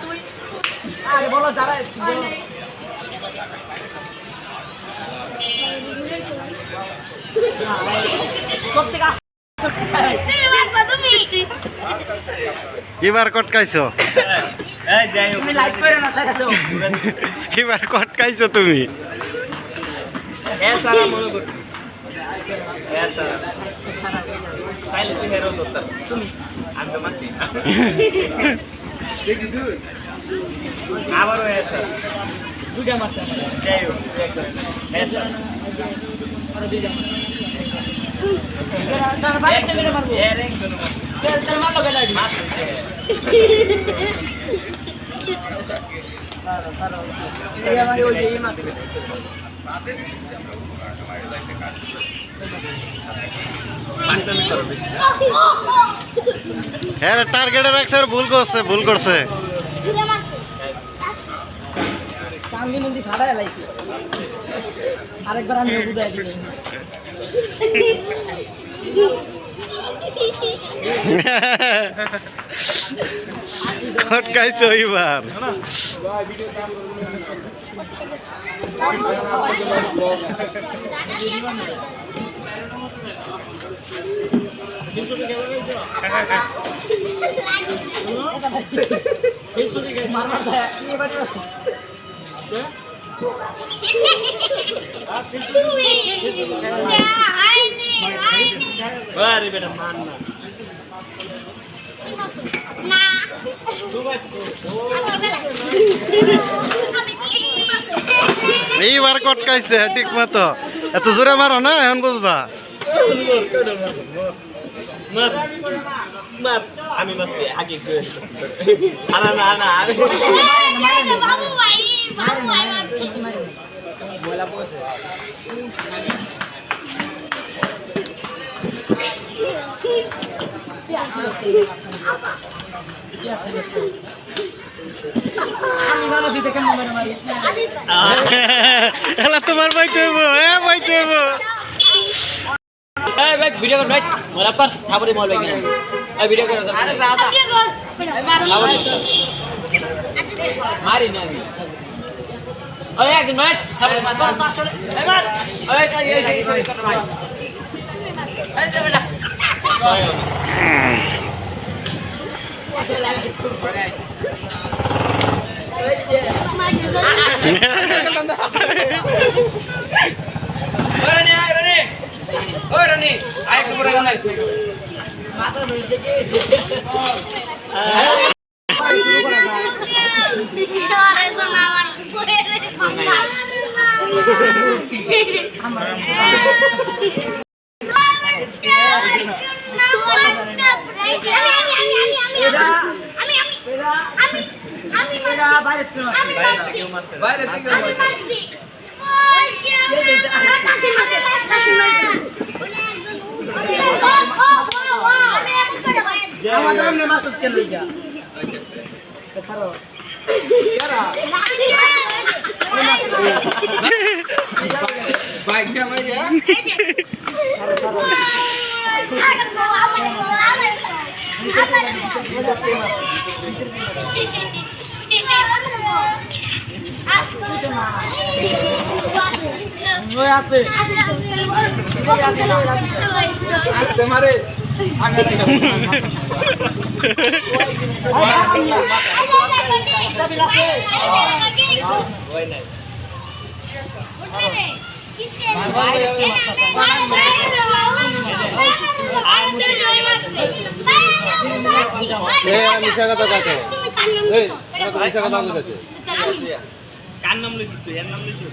তুমি বলো যারা এবার কটকাইছো এবার কটকাইছো তুমি আবারও দুইটা মাছ যাই হোক হ্যাঁ টার্গেটে রাখছে আর ভুল করছে আরেকবার আমি বুঝাই দিই কটকাইছো এবার এইবার কটকাইছে ঠিক মতো এত জোরে মারো না এখন বুঝবা আমি আগে এলা তোমার বাইতে হইব বাইতে হইব ভিডিও কর ভাই মোরা পর তারপরে মোবাইল ভাই এই ভিডিও কর আরে দাদা মারি না আমি ওই একদিন ভাই তারপরে মার চলে এই মার ওই এই কর ভাই এই যে বেটা কার নাম লিখিছো এর নাম লিখিছো